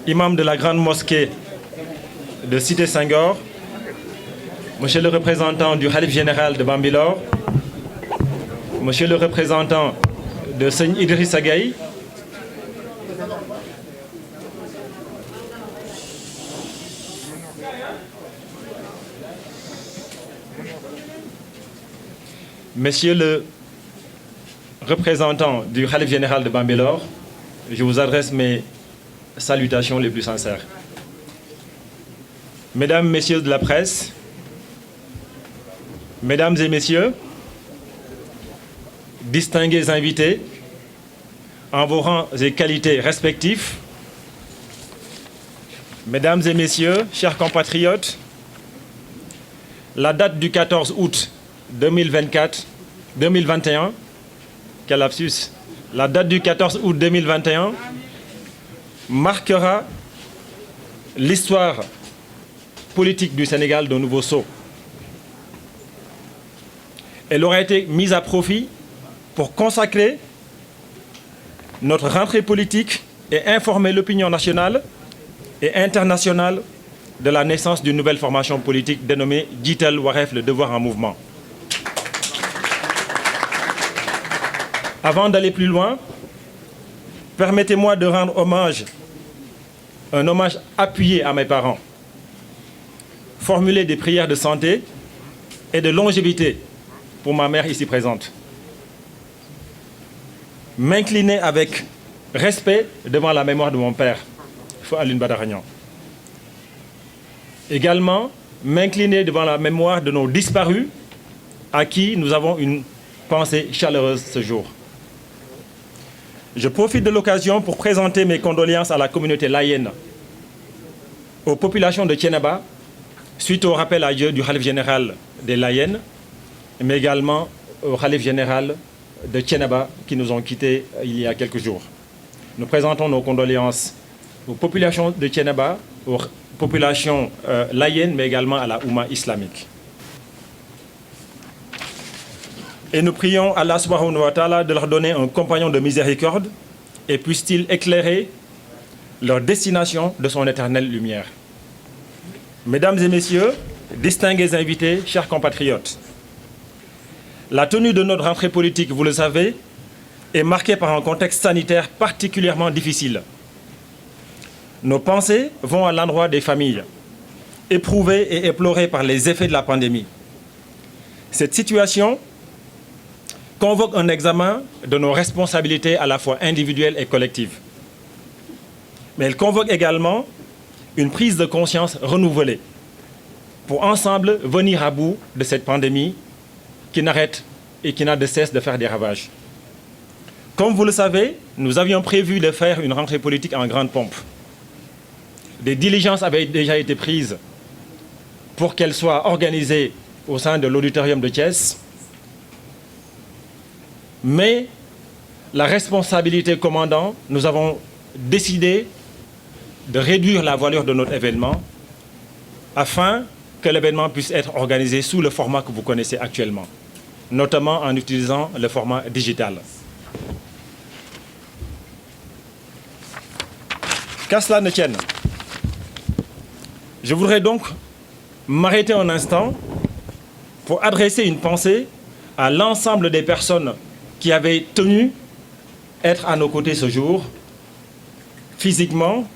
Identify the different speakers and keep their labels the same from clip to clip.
Speaker 1: imam de la grande mosquée de Cité Senghor, monsieur le représentant du Khalif général de Bambilor, monsieur le représentant de Seigne Idrissa Gueye, monsieur le représentant du Khalif général de Bambilor, je vous adresse mes salutations les plus sincères. Mesdames, messieurs de la presse, mesdames et messieurs, distingués invités, en vos rangs et qualités respectifs, mesdames et messieurs, chers compatriotes, la date du 14 août 2021, quel lapsus, la date du 14 août 2021 marquera l'histoire politique du Sénégal d'un nouveau saut. Elle aura été mise à profit pour consacrer notre rentrée politique et informer l'opinion nationale et internationale de la naissance d'une nouvelle formation politique dénommée Jiital Wareef, le devoir en mouvement. Avant d'aller plus loin, permettez-moi de rendre un hommage appuyé à mes parents, formuler des prières de santé et de longévité pour ma mère ici présente. M'incliner avec respect devant la mémoire de mon père, Feu Alioune Badara Niang. Également, m'incliner devant la mémoire de nos disparus, à qui nous avons une pensée chaleureuse ce jour. Je profite de l'occasion pour présenter mes condoléances à la communauté layène, aux populations de Thiénaba, suite au rappel à Dieu du Khalif général des Layènes, mais également au Khalif général de Thiénaba qui nous ont quittés il y a quelques jours. Nous présentons nos condoléances aux populations de Thiénaba, aux populations layènes, mais également à la Oumma islamique. Et nous prions Allah subhanahu wa ta'ala de leur donner un compagnon de miséricorde et puisse-t-il éclairer leur destination de son éternelle lumière. Mesdames et messieurs, distingués invités, chers compatriotes, la tenue de notre rentrée politique, vous le savez, est marquée par un contexte sanitaire particulièrement difficile. Nos pensées vont à l'endroit des familles, éprouvées et éplorées par les effets de la pandémie. Cette situation convoque un examen de nos responsabilités à la fois individuelles et collectives. Mais elle convoque également une prise de conscience renouvelée pour ensemble venir à bout de cette pandémie qui n'arrête et qui n'a de cesse de faire des ravages. Comme vous le savez, nous avions prévu de faire une rentrée politique en grande pompe. Des diligences avaient déjà été prises pour qu'elle soit organisée au sein de l'auditorium de Thiès. Mais la responsabilité commandant, nous avons décidé de réduire la voilure de notre événement afin que l'événement puisse être organisé sous le format que vous connaissez actuellement, notamment en utilisant le format digital. Qu'à cela ne tienne, je voudrais donc m'arrêter un instant pour adresser une pensée à l'ensemble des personnes qui avaient tenu être à nos côtés ce jour, physiquement,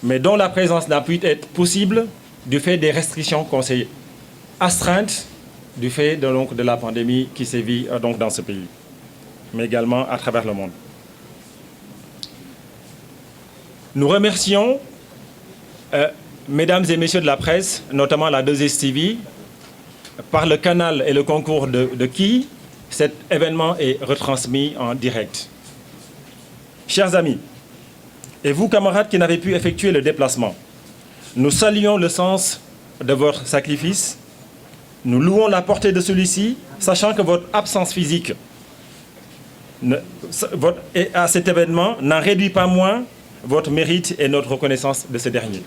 Speaker 1: mais dont la présence n'a pu être possible du fait des restrictions qu'on s'est astreintes du fait de la pandémie qui sévit donc dans ce pays, mais également à travers le monde. Nous remercions, mesdames et messieurs de la presse, notamment la 2STV, par le canal et le concours de qui cet événement est retransmis en direct. Chers amis, et vous camarades qui n'avez pu effectuer le déplacement, nous saluons le sens de votre sacrifice, nous louons la portée de celui-ci, sachant que votre absence physique à cet événement n'en réduit pas moins votre mérite et notre reconnaissance de ce dernier.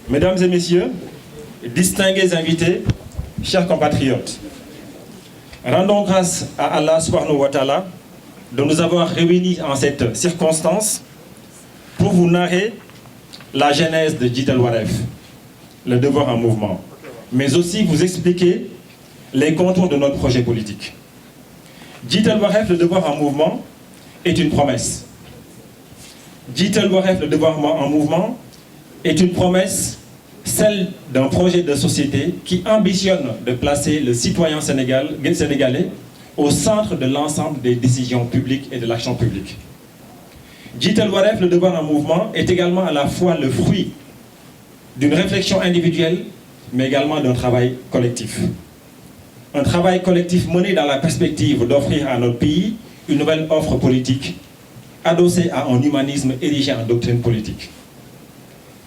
Speaker 1: Mesdames et messieurs, distingués invités, chers compatriotes, rendons grâce à Allah subhanahu wa ta'ala de nous avoir réunis en cette circonstance pour vous narrer la genèse de Djit El Waref, le devoir en mouvement, mais aussi vous expliquer les contours de notre projet politique. Djit El Waref, le devoir en mouvement, est une promesse. Djit El Waref, le devoir en mouvement, est une promesse, celle d'un projet de société qui ambitionne de placer le citoyen sénégalais au centre de l'ensemble des décisions publiques et de l'action publique. Djit El Waref, le devoir en mouvement, est également à la fois le fruit d'une réflexion individuelle, mais également d'un travail collectif. Un travail collectif mené dans la perspective d'offrir à notre pays une nouvelle offre politique, adossée à un humanisme érigé en doctrine politique.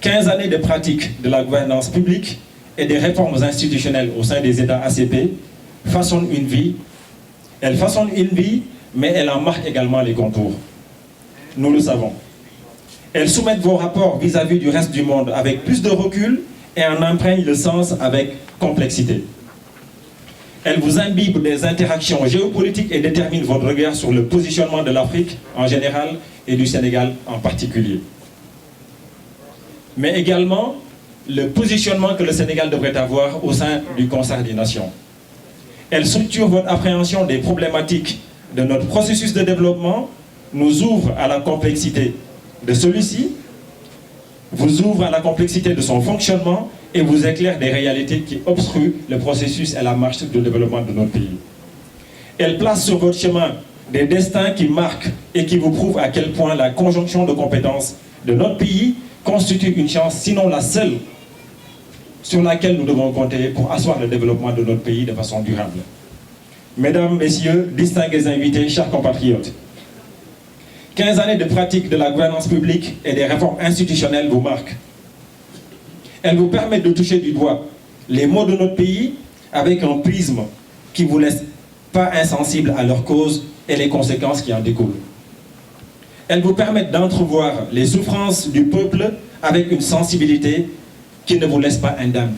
Speaker 1: 15 années de pratique de la gouvernance publique et des réformes institutionnelles au sein des États ACP façonnent une vie. Elles façonnent une vie, mais elles en marquent également les contours. Nous le savons. Elles soumettent vos rapports vis-à-vis du reste du monde avec plus de recul et en imprègnent le sens avec complexité. Elles vous imbibent des interactions géopolitiques et déterminent votre regard sur le positionnement de l'Afrique en général et du Sénégal en particulier. Mais également le positionnement que le Sénégal devrait avoir au sein du concert des nations. Elles structurent votre appréhension des problématiques de notre processus de développement, nous ouvrent à la complexité de celui-ci, vous ouvrent à la complexité de son fonctionnement et vous éclairent des réalités qui obstruent le processus et la marche de développement de notre pays. Elles placent sur votre chemin des destins qui marquent et qui vous prouvent à quel point la conjonction de compétences de notre pays constitue une chance, sinon la seule, sur laquelle nous devons compter pour asseoir le développement de notre pays de façon durable. Mesdames, Messieurs, distingués invités, chers compatriotes, 15 années de pratique de la gouvernance publique et des réformes institutionnelles vous marquent. Elles vous permettent de toucher du doigt les maux de notre pays avec un prisme qui ne vous laisse pas insensible à leurs causes et les conséquences qui en découlent. Elles vous permettent d'entrevoir les souffrances du peuple avec une sensibilité qui ne vous laisse pas indemne.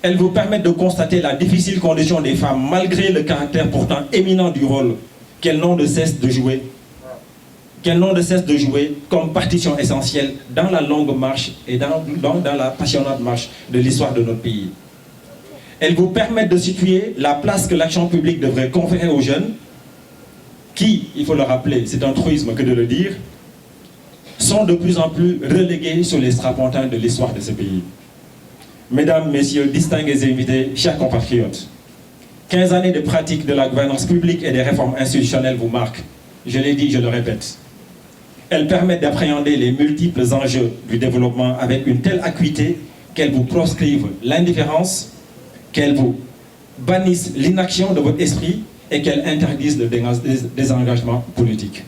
Speaker 1: Elles vous permettent de constater la difficile condition des femmes malgré le caractère pourtant éminent du rôle qu'elles n'ont de cesse de jouer comme partition essentielle dans la longue marche et dans la passionnante marche de l'histoire de notre pays. Elles vous permettent de situer la place que l'action publique devrait conférer aux jeunes qui, il faut le rappeler, c'est un truisme que de le dire, sont de plus en plus relégués sur les strapontins de l'histoire de ce pays. Mesdames, Messieurs, distingués invités, chers compatriotes, 15 années de pratique de la gouvernance publique et des réformes institutionnelles vous marquent. Je l'ai dit, je le répète. Elles permettent d'appréhender les multiples enjeux du développement avec une telle acuité qu'elles vous proscrivent l'indifférence, qu'elles vous bannissent l'inaction de votre esprit et qu'elles interdisent le désengagement politique.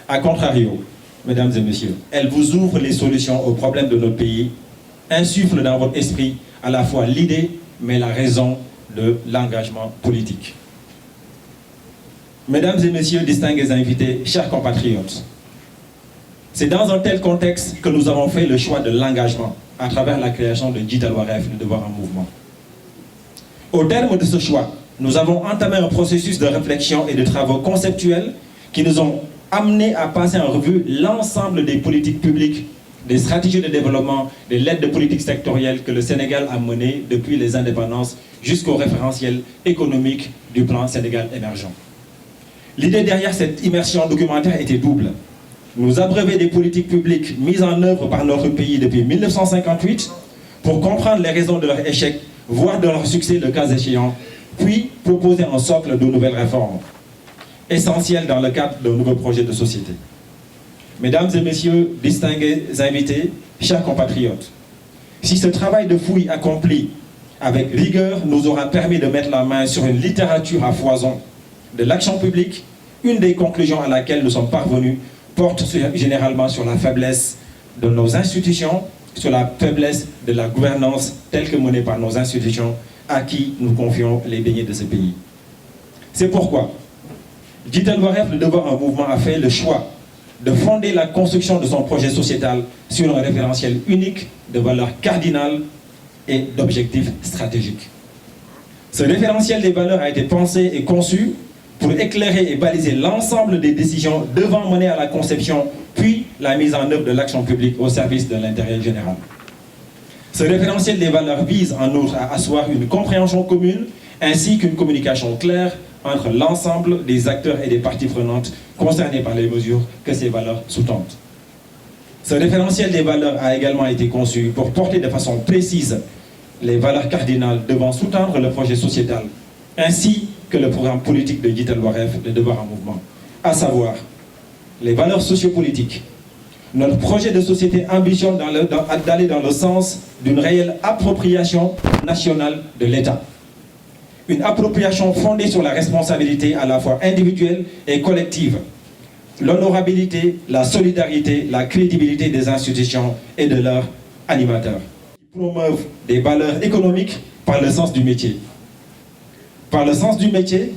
Speaker 1: A contrario, mesdames et messieurs, elles vous ouvrent les solutions aux problèmes de notre pays, insufflent dans votre esprit à la fois l'idée, mais la raison de l'engagement politique. Mesdames et messieurs, distingués invités, chers compatriotes, c'est dans un tel contexte que nous avons fait le choix de l'engagement à travers la création de Djit El Waref, le devoir en mouvement. Au terme de ce choix, nous avons entamé un processus de réflexion et de travaux conceptuels qui nous ont amenés à passer en revue l'ensemble des politiques publiques, des stratégies de développement, des lettres de politique sectorielle que le Sénégal a menées depuis les indépendances jusqu'au référentiel économique du plan Sénégal émergent. L'idée derrière cette immersion documentaire était double. Nous abreuver des politiques publiques mises en œuvre par notre pays depuis 1958 pour comprendre les raisons de leur échec, voire de leur succès le cas échéant, puis proposer un socle de nouvelles réformes, essentielles dans le cadre d'un nouveau projet de société. Mesdames et messieurs, distingués invités, chers compatriotes, si ce travail de fouille accompli avec rigueur nous aura permis de mettre la main sur une littérature à foison de l'action publique, une des conclusions à laquelle nous sommes parvenus porte généralement sur la faiblesse de nos institutions, sur la faiblesse de la gouvernance telle que menée par nos institutions à qui nous confions les deniers de ce pays. C'est pourquoi Djit El Waref, le devoir en mouvement, a fait le choix de fonder la construction de son projet sociétal sur un référentiel unique de valeurs cardinales et d'objectifs stratégiques. Ce référentiel des valeurs a été pensé et conçu pour éclairer et baliser l'ensemble des décisions devant mener à la conception, puis la mise en œuvre de l'action publique au service de l'intérêt général. Ce référentiel des valeurs vise en outre à asseoir une compréhension commune ainsi qu'une communication claire entre l'ensemble des acteurs et des parties prenantes concernés par les mesures que ces valeurs sous-tendent. Ce référentiel des valeurs a également été conçu pour porter de façon précise les valeurs cardinales devant sous-tendre le projet sociétal, ainsi que le programme politique de Djitel Waref, le devoir en mouvement, à savoir les valeurs sociopolitiques. Notre projet de société ambitionne d'aller dans le sens d'une réelle appropriation nationale de l'État. Une appropriation fondée sur la responsabilité à la fois individuelle et collective, l'honorabilité, la solidarité, la crédibilité des institutions et de leurs animateurs. Qui promeuvent des valeurs économiques par le sens du métier. Par le sens du métier,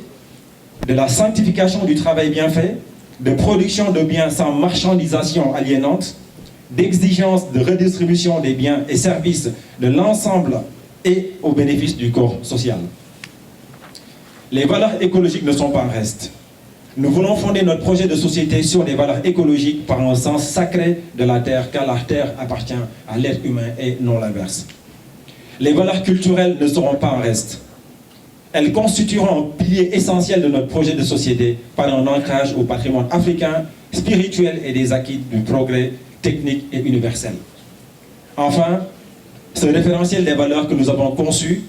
Speaker 1: de la sanctification du travail bien fait, de production de biens sans marchandisation aliénante, d'exigence de redistribution des biens et services de l'ensemble et au bénéfice du corps social. Les valeurs écologiques ne sont pas en reste. Nous voulons fonder notre projet de société sur les valeurs écologiques par un sens sacré de la terre, car la terre appartient à l'être humain et non l'inverse. Les valeurs culturelles ne seront pas en reste. Elles constitueront un pilier essentiel de notre projet de société par un ancrage au patrimoine africain, spirituel et des acquis du progrès technique et universel. Enfin, ce référentiel des valeurs que nous avons conçu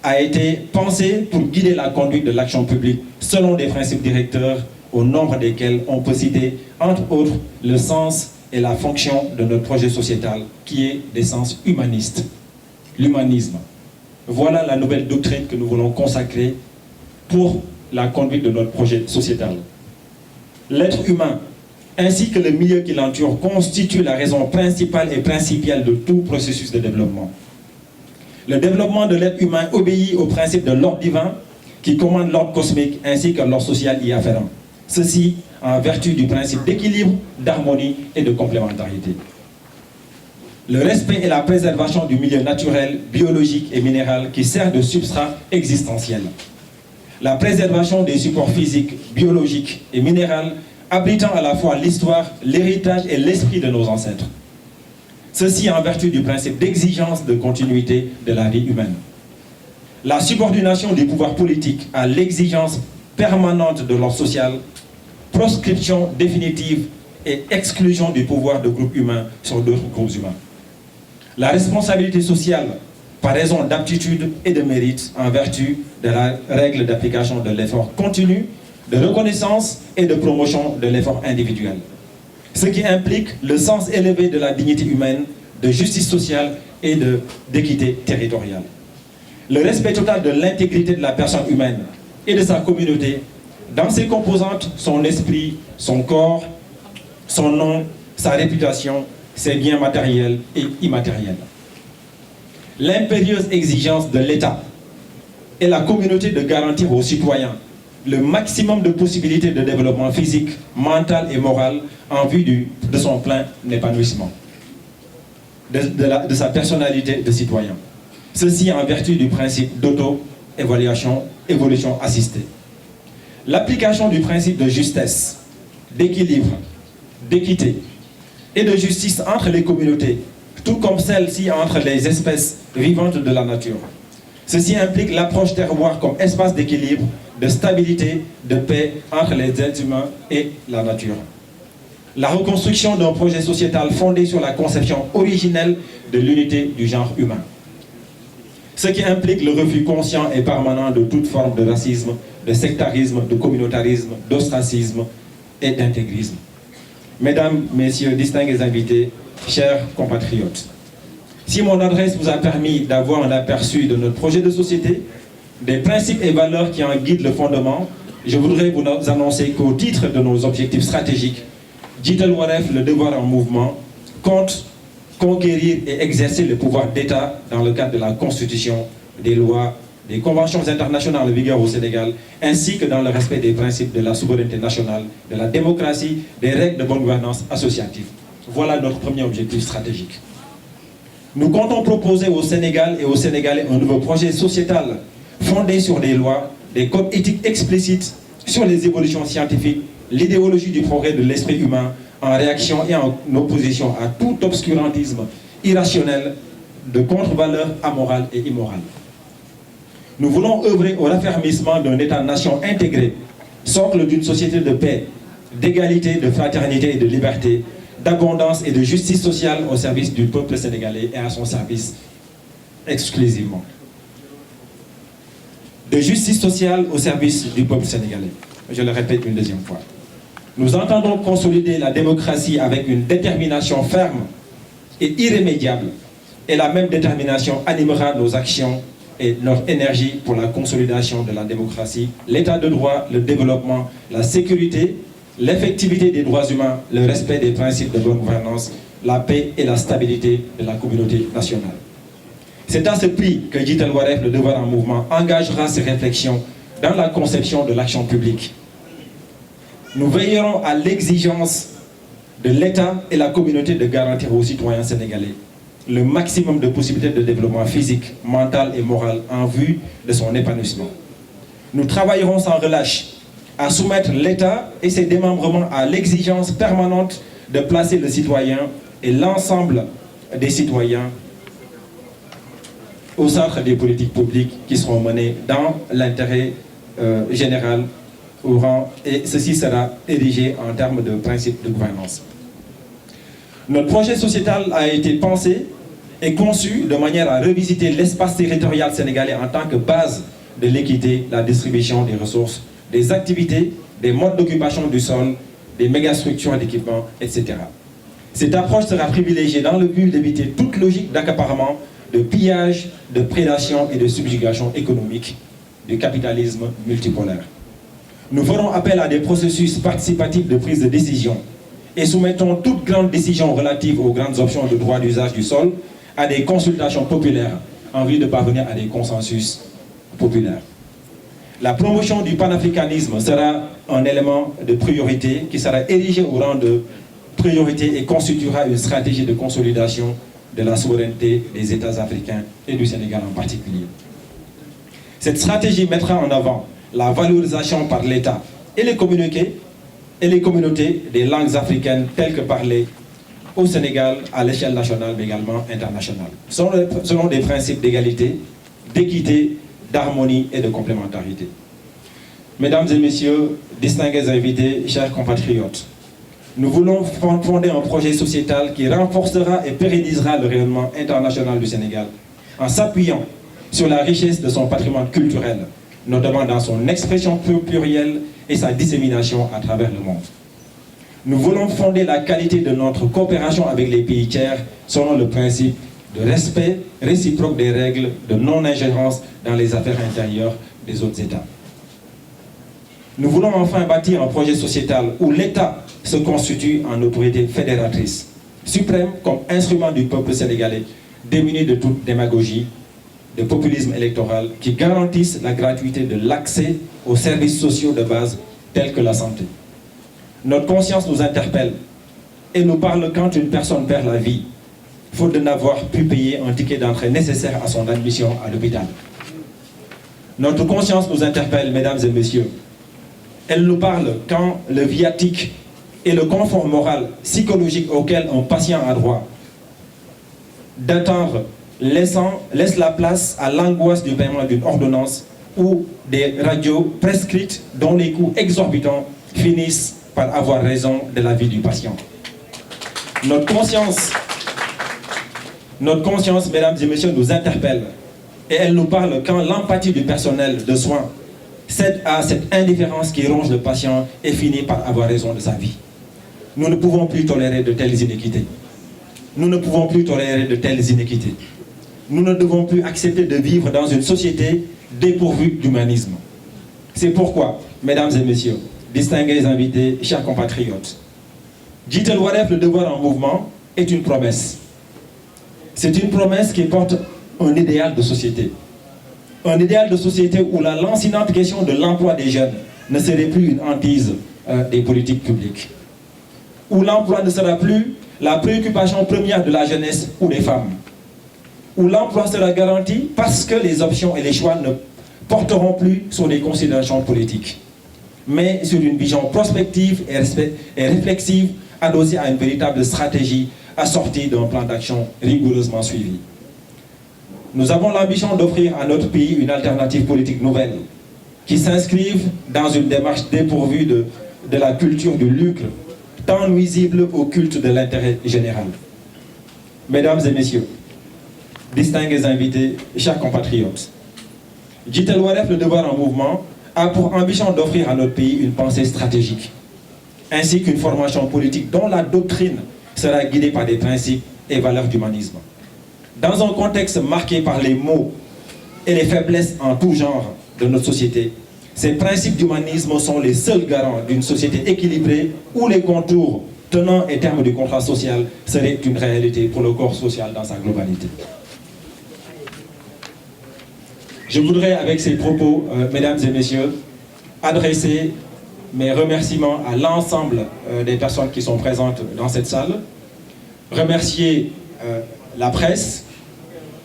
Speaker 1: a été pensé pour guider la conduite de l'action publique selon des principes directeurs au nombre desquels on peut citer, entre autres, le sens et la fonction de notre projet sociétal qui est d'essence humaniste, l'humanisme. Voilà la nouvelle doctrine que nous voulons consacrer pour la conduite de notre projet sociétal. L'être humain, ainsi que le milieu qui l'entoure, constitue la raison principale et principielle de tout processus de développement. Le développement de l'être humain obéit au principe de l'ordre divin qui commande l'ordre cosmique ainsi que l'ordre social y afférent. Ceci en vertu du principe d'équilibre, d'harmonie et de complémentarité. Le respect et la préservation du milieu naturel, biologique et minéral qui sert de substrat existentiel. La préservation des supports physiques, biologiques et minéraux abritant à la fois l'histoire, l'héritage et l'esprit de nos ancêtres. Ceci en vertu du principe d'exigence de continuité de la vie humaine. La subordination du pouvoir politique à l'exigence permanente de l'ordre social, proscription définitive et exclusion du pouvoir de groupes humains sur d'autres groupes humains. La responsabilité sociale par raison d'aptitude et de mérite en vertu de la règle d'application de l'effort continu, de reconnaissance et de promotion de l'effort individuel. Ce qui implique le sens élevé de la dignité humaine, de justice sociale et d'équité territoriale. Le respect total de l'intégrité de la personne humaine et de sa communauté, dans ses composantes, son esprit, son corps, son nom, sa réputation, ses biens matériels et immatériels. L'impérieuse exigence de l'État et la communauté de garantir aux citoyens le maximum de possibilités de développement physique, mental et moral en vue de son plein épanouissement, de sa personnalité de citoyen. Ceci en vertu du principe d'auto-évaluation, évolution assistée. L'application du principe de justesse, d'équilibre, d'équité et de justice entre les communautés, tout comme celle-ci entre les espèces vivantes de la nature. Ceci implique l'approche terroir comme espace d'équilibre, de stabilité, de paix entre les êtres humains et la nature. La reconstruction d'un projet sociétal fondé sur la conception originelle de l'unité du genre humain. Ce qui implique le refus conscient et permanent de toute forme de racisme, de sectarisme, de communautarisme, d'ostracisme et d'intégrisme. Mesdames, Messieurs, distingués invités, chers compatriotes, si mon adresse vous a permis d'avoir un aperçu de notre projet de société, des principes et valeurs qui en guident le fondement, je voudrais vous annoncer qu'au titre de nos objectifs stratégiques, Djitel Waref, le devoir en mouvement, compte conquérir et exercer le pouvoir d'État dans le cadre de la Constitution, des lois
Speaker 2: des conventions internationales en vigueur au Sénégal, ainsi que dans le respect des principes de la souveraineté nationale, de la démocratie, des règles de bonne gouvernance associative. Voilà notre premier objectif stratégique. Nous comptons proposer au Sénégal et aux Sénégalais un nouveau projet sociétal fondé sur des lois, des codes éthiques explicites sur les évolutions scientifiques, l'idéologie du progrès de l'esprit humain, en réaction et en opposition à tout obscurantisme irrationnel de contre-valeurs amorales et immorales. Nous voulons œuvrer au raffermissement d'un État-nation intégré, socle d'une société de paix, d'égalité, de fraternité et de liberté, d'abondance et de justice sociale au service du peuple sénégalais et à son service exclusivement. De justice sociale au service du peuple sénégalais. Je le répète une deuxième fois. Nous entendons consolider la démocratie avec une détermination ferme et irrémédiable. Et la même détermination animera nos actions et notre énergie pour la consolidation de la démocratie, l'état de droit, le développement, la sécurité, l'effectivité des droits humains, le respect des principes de bonne gouvernance, la paix et la stabilité de la communauté nationale. C'est à ce prix que Jitel Waref, le devoir en mouvement, engagera ses réflexions dans la conception de l'action publique. Nous veillerons à l'exigence de l'État et la communauté de garantir aux citoyens sénégalais le maximum de possibilités de développement physique, mental et moral en vue de son épanouissement. Nous travaillerons sans relâche à soumettre l'État et ses démembrements à l'exigence permanente de placer le citoyen et l'ensemble des citoyens au centre des politiques publiques qui seront menées dans l'intérêt général au rang, et ceci sera érigé en termes de principes de gouvernance. Notre projet sociétal a été pensé et conçu de manière à revisiter l'espace territorial sénégalais en tant que base de l'équité, la distribution des ressources, des activités, des modes d'occupation du sol, des mégastructures d'équipement, etc. Cette approche sera privilégiée dans le but d'éviter toute logique d'accaparement, de pillage, de prédation et de subjugation économique du capitalisme multipolaire. Nous ferons appel à des processus participatifs de prise de décision et soumettons toute grande décision relative aux grandes options de droit d'usage du sol à des consultations populaires en vue de parvenir à des consensus populaires. La promotion du panafricanisme sera un élément de priorité qui sera érigé au rang de priorité et constituera une stratégie de consolidation de la souveraineté des États africains et du Sénégal en particulier. Cette stratégie mettra en avant la valorisation par l'État et les communautés des langues africaines telles que parlées au Sénégal, à l'échelle nationale, mais également internationale, selon des principes d'égalité, d'équité, d'harmonie et de complémentarité. Mesdames et messieurs, distingués invités, chers compatriotes, nous voulons fonder un projet sociétal qui renforcera et pérennisera le rayonnement international du Sénégal en s'appuyant sur la richesse de son patrimoine culturel, notamment dans son expression plurielle et sa dissémination à travers le monde. Nous voulons fonder la qualité de notre coopération avec les pays tiers selon le principe de respect réciproque des règles de non-ingérence dans les affaires intérieures des autres États. Nous voulons enfin bâtir un projet sociétal où l'État se constitue en autorité fédératrice, suprême comme instrument du peuple sénégalais, démuni de toute démagogie, de populisme électoral, qui garantisse la gratuité de l'accès aux services sociaux de base tels que la santé. Notre conscience nous interpelle et nous parle quand une personne perd la vie, faute de n'avoir pu payer un ticket d'entrée nécessaire à son admission à l'hôpital. Notre conscience nous interpelle, mesdames et messieurs. Elle nous parle quand le viatique et le confort moral, psychologique auquel un patient a droit d'attendre laisse la place à l'angoisse du paiement d'une ordonnance ou des radios prescrites dont les coûts exorbitants finissent par avoir raison de la vie du patient. Notre conscience, mesdames et messieurs, nous interpelle et elle nous parle quand l'empathie du personnel de soins cède à cette indifférence qui ronge le patient et finit par avoir raison de sa vie. Nous ne pouvons plus tolérer de telles inéquités. Nous ne pouvons plus tolérer de telles inéquités. Nous ne devons plus accepter de vivre dans une société dépourvue d'humanisme. C'est pourquoi, mesdames et messieurs, distingués invités, chers compatriotes, Jitel Waref, le devoir en mouvement, est une promesse. C'est une promesse qui porte un idéal de société. Un idéal de société où la lancinante question de l'emploi des jeunes ne serait plus une hantise des politiques publiques. Où l'emploi ne sera plus la préoccupation première de la jeunesse ou des femmes. Où l'emploi sera garanti parce que les options et les choix ne porteront plus sur des considérations politiques, mais sur une vision prospective et réflexive adossée à une véritable stratégie assortie d'un plan d'action rigoureusement suivi. Nous avons l'ambition d'offrir à notre pays une alternative politique nouvelle qui s'inscrive dans une démarche dépourvue de la culture du lucre, tant nuisible au culte de l'intérêt général. Mesdames et messieurs, distingués invités, chers compatriotes, Jitel Waref, le devoir en mouvement, a pour ambition d'offrir à notre pays une pensée stratégique, ainsi qu'une formation politique dont la doctrine sera guidée par des principes et valeurs d'humanisme. Dans un contexte marqué par les maux et les faiblesses en tout genre de notre société, ces principes d'humanisme sont les seuls garants d'une société équilibrée où les contours tenants et termes du contrat social seraient une réalité pour le corps social dans sa globalité. Je voudrais, avec ces propos, mesdames et messieurs, adresser mes remerciements à l'ensemble des personnes qui sont présentes dans cette salle, remercier la presse,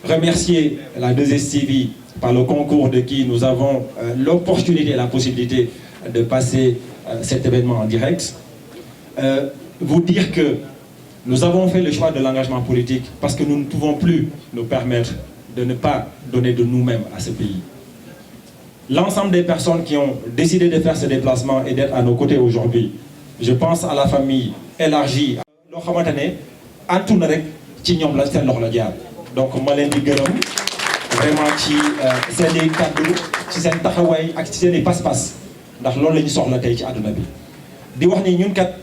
Speaker 2: remercier la 2STV par le concours de qui nous avons l'opportunité et la possibilité de passer cet événement en direct. Vous dire que nous avons fait le choix de l'engagement politique parce que nous ne pouvons plus nous permettre de ne pas donner de nous-mêmes à ce pays. L'ensemble des personnes qui ont décidé de faire ce déplacement et d'être à nos côtés aujourd'hui, je pense à la famille élargie. loo xamante ne antu na rek ci ñoom la seen loxo la jaar donc ma leen di gërëm vraiment ci seen i kàddu ci seen taxawaay ak ci seen i pas-pas ndax loolu la ñu soxla tey ci àdduna bi. di wax ni ñun kat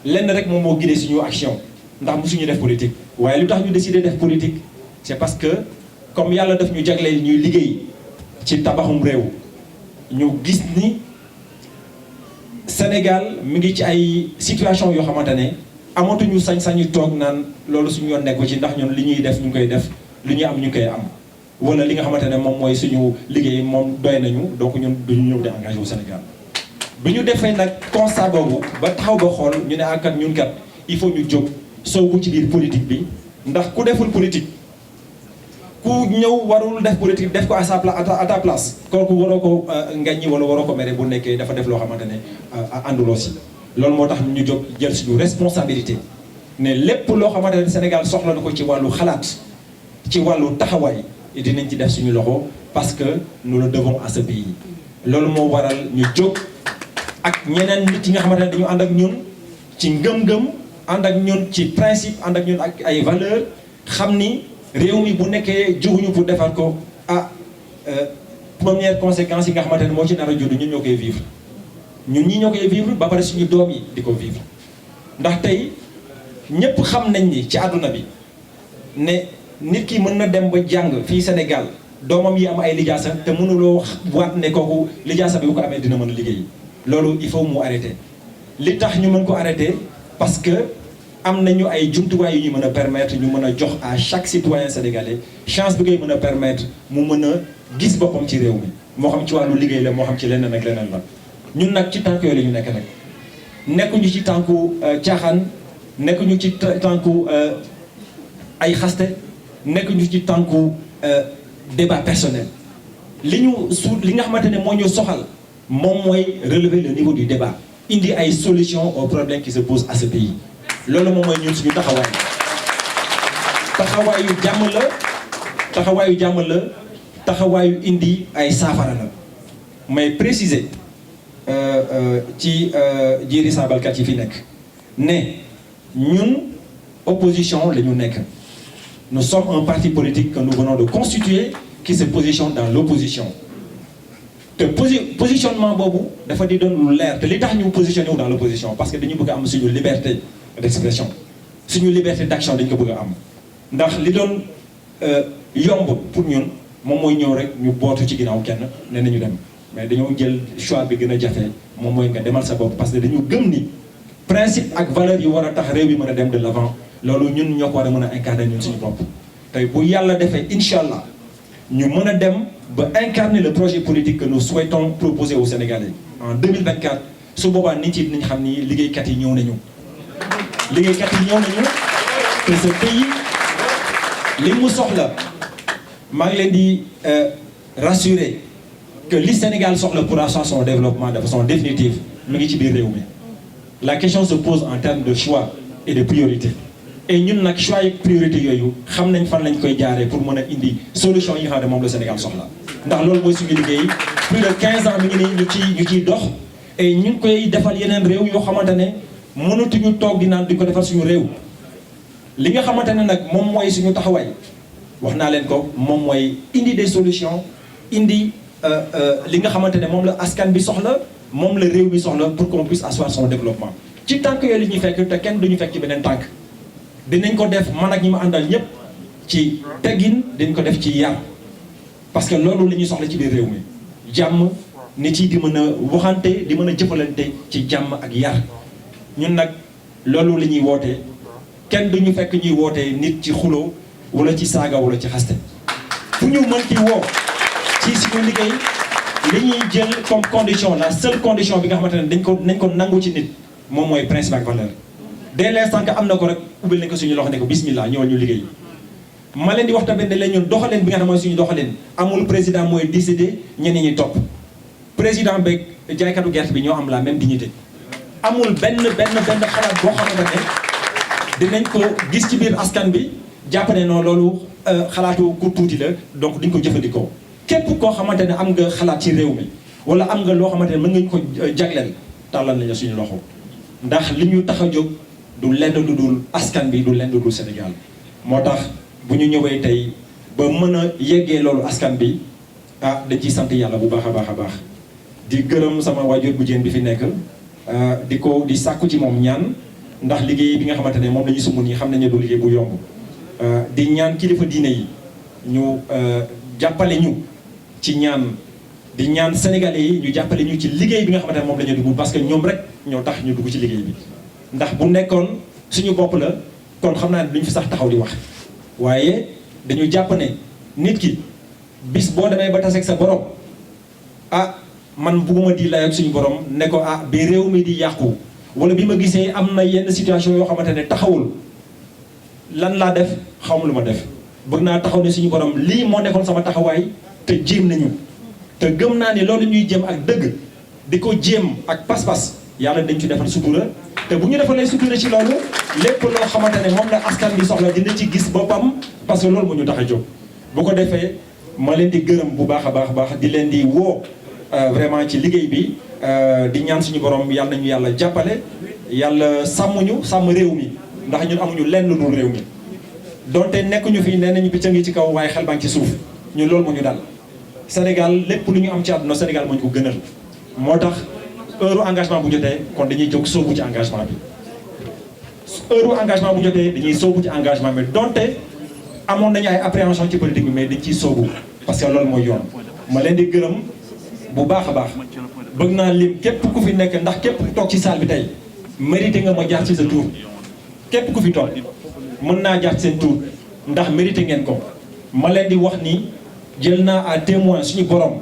Speaker 2: lenn rek moom moo guidé suñu action ndax mosuñu def politique waaye lu tax ñu décidé def politique c'est parce que comme yàlla daf ñu jagleel ñuy liggéey ci tabaxum réew ñu gis ni Sénégal mi ngi ci ay situation yoo xamante ne amatuñu sañ-sañu toog naan loolu suñu yoon nekk ci ndax ñun li ñuy def ñu ngi koy def li ñuy am ñu ngi koy am wala li nga xamante ne moom mooy suñu liggéey moom doy nañu donc ñun duñu ñëw di engagé wu Sénégal. bi ñu defee nag constat boobu ba taxaw ba xool ñu ne kat ñun kat il faut ñu jóg soobu ci biir politique bi ndax ku deful politique ku ñëw warul def politique def ko à ta place kooku waroo ko ngaññi wala waroo ko mere bu nekkee dafa def loo xamante ne ànduloo si. loolu moo tax ñu jóg jël suñu responsabilité ne lépp loo xamante ne Sénégal soxla na ko ci wàllu xalaat ci wàllu taxawaay dinañ ci def suñu loxo parce que nous le devons à ce pays. loolu moo waral ñu jóg ak ñeneen nit yi nga xamante ne dañu ànd ak ñun ci ngëm-ngëm ànd ak ñun ci principe ànd ak ñun ak ay valeurs xam ni réew mi bu nekkee jóguñu pour defar ko première conséquence yi nga xamante ne moo ci nar a judd ñun ñoo koy vivre. ñun ñii ñoo koy vivre ba pare suñu doom yi di ko vivre ndax tey ñëpp xam nañ ni ci àdduna bi ne nit ki mën na dem ba jàng fii Sénégal doomam yi am ay lijaasa te mënuloo waat ne kooku lijaasa bi bu ko amee dina mën a liggéey loolu il faut mu arrêter. li tax ñu mën ko arrêter parce que am nañu ay jumtuwaay yu ñu mën a permettre ñu mën a jox à chaque citoyen sénégalais chance bi ngay mën a permettre mu mën a gis boppam ci réew mi moo xam ci wàllu liggéey la moo xam ci leneen ak leneen la. ñun nag ci tànk yooyu la ñu nekk nag nekkuñu ci tànku caaxaan nekkuñu ci tànku ay xaste nekkuñu ci tànku débat personnel li nga xamante ne moo ñu soxal moom mooy relever le niveau du débat indi ay solutions aux problèmes qui se posent à ce pays loolu moom mooy ñun suñu taxawaay taxawaayu jàmm la taxawaayu indi ay saafara la may préciser ci jiiri saabalkat yi fi nekk ne ñun opposition la ñu nekk nous sommes un parti politique que nous venons de constituer qui se positionne dans l'opposition te positionnement boobu dafa di doon lu leer te li tax ñu positionné wu dans l'opposition parce que dañu bëgg a am suñu liberté d'expression suñu liberté d'action dañu ko bëgg a am ndax li doon yomb pour ñun moom mooy ñëw rek ñu bootu ci ginnaaw kenn ne nañu dem mais dañoo jël choix bi gën a jafe moom mooy nga demal sa bopp parce que dañu gëm ni principe ak valeur yi war a tax réew yi mën a dem de l'avant loolu ñun ñoo ko war a mën a incarner ñun suñu bopp tey bu yàlla defee incha allah ñu mën a dem ba incarner le projet politique que nous souhaitons proposer aux Sénégalais en 2024 su boobaa nit yi dinañ xam ni liggéeykat yi ñëw nañu. liggéeykat yi ñëw nañu te ce pays li mu soxla maa ngi leen di rassurer que li Sénégal soxla pour asseoir son développement de façon définitive mi ngi ci biir réew mi. La question se pose en termes de choix et de priorité et ñun nag choix et priorité yooyu xam nañ fan lañ koy jaaree pour mën a indi solution yi nga xam ne moom la Sénégal soxla ndax loolu mooy suñu liggéey plus de 15 ans mi ngi nii ñu ciy dox et ñu ngi koy defal yeneen réew yoo xamante ne mënatuñu toog di naan di ko defal suñu réew. li nga xamante ne nag moom mooy suñu taxawaay wax naa leen ko moom mooy indi des solutions indi li nga xamante ne moom la askan bi soxla moom la réew bi soxla pour qu'on puisse asseoir son développement. ci tànk yooyu li ñuy fekk te kenn duñu fekk ci beneen tànk dinañ ko def man ak ñi ma àndal ñëpp ci teggin dañ ko def ci yar parce que loolu la ñuy soxla ci biir réew mi jàmm nit yi di mën a waxante di mën a jëfalante ci jàmm ak yar ñun nag loolu la ñuy woote kenn duñu fekk ñuy woote nit ci xuloo wala ci saaga wala ci xaste fu ñu mën ci woo ci suñu liggéey li ñuy jël comme condition la seule condition bi nga xamante ne nañ ko nangu ci nit moom mooy principe ak valeur dès l'instant que am na ko rek ubbil nañ ko suñu loxo ne ko bismillah ñëwal ñu liggéey ma leen di wax tamit ne leen ñun doxaleen bi nga xam mooy suñu doxaleen amul président mooy décider ñeneen ñi topp président beeg jaaykatu gerte bi ñoo am la même dignité amul benn xalaat boo xamante ne dinañ ko gis ci biir askan bi jàpp ne non loolu xalaatu ku tuuti la donc duñ ko jëfandikoo képp koo xamante ne am nga xalaat ci réew mi wala am nga loo xamante ne mën nga ko jagleel tàllal nañu suñu loxo ndax li ñu tax a jóg du lenn lu dul askan bi du lenn lu dul Sénégal moo tax bu ñu ñëwee tey ba mën a yeggee loolu askan bi ah dañ ciy sant yàlla bu baax a baax a baax di gërëm sama waajur bu jigéen bi fi nekk di sàkku ci moom ñaan ndax liggéey bi nga xamante ne moom la ñu sumb nii xam nañu du liggéey bu yomb di ñaan kilifa diine yi ñu jàppale ñu ci ñaan di ñaan sénégalais yi ñu jàppale ñu ci liggéey bi nga xamante ne moom la ñu dugg parce que ñoom rek ñoo tax ñu dugg ci liggéey bi ndax bu nekkoon suñu bopp la kon xam naa ne duñ fi sax taxaw di wax waaye dañu jàpp ne nit ki bis boo demee ba taseeg sa borom ah man bugguma di lay ak suñu borom ne ko ah bi réew mi di yàqu wala bi ma gisee am na yenn situation yoo xamante ne taxawul lan laa def xaw ma lu ma def bëgg naa taxaw ne suñu borom lii moo nekkoon sama taxawaay te jéem nañu te gëm naa ne loolu ñuy jéem ak dëgg di ko jéem ak pas-pas yàlla dañ ci defal sutura te bu ñu defalee sutura ci loolu lépp loo xamante ne moom la askan bi soxla dina ci gis boppam parce que loolu moo ñu tax a jóg bu ko defee ma leen di gërëm bu baax a baax di leen di woo vraiment ci liggéey bi di ñaan suñu borom yàlla nañu yàlla jàppale yàlla sàmmuñu sàmm réew mi ndax ñun amuñu lenn lu dul réew mi donte nekkuñu fii nee nañu picc ngi ci kaw waaye xel baa ngi ci suuf ñun loolu moo ñu dal Sénégal lépp lu ñu am ci àdduna Sénégal moo ñu ko gënal moo tax heure engagement bu jotee kon dañuy jóg sóobu ci engagement bi heure engagement bu jotee dañuy sóobu ci engagement bi donte amoon nañu ay appréhension ci politique bi mais dañ ciy sóobu parce que loolu mooy yoon ma leen di gërëm bu baax a baax bëgg naa lim képp ku fi nekk ndax képp ku toog ci salle bi tey mérité nga ma jaar ci sa tour képp ku fi toog mën naa jaar ci seen tour ndax mérité ngeen ko ma leen di wax ni jël naa à témoin suñu borom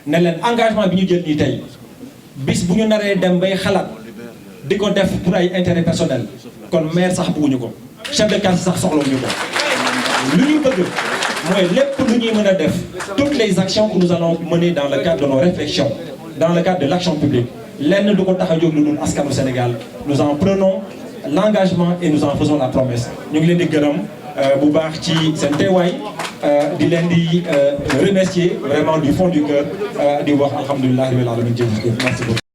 Speaker 2: ne leen engagement bi ñu jël nii tey bis bu ñu naree dem bay xalaat di ko def pour ay intérêt personnel kon maire sax bëgguñu ko chef de quartier sax soxlawuñu ko lu ñu bëgg mooy lépp lu ñuy mën a def toutes les actions que nous allons mener dans le cadre de nos réflexions dans le cadre de l'action publique lenn du ko tax a jóg lu dul askanu Sénégal nous en prenons l'engagement et nous en faisons la promesse ñu ngi leen di gërëm bu baax ci seen teewaay di leen di remercier vraiment du fond du cœur di wax alhamdulilah rabbil alamin jërëjëf merci beaucoup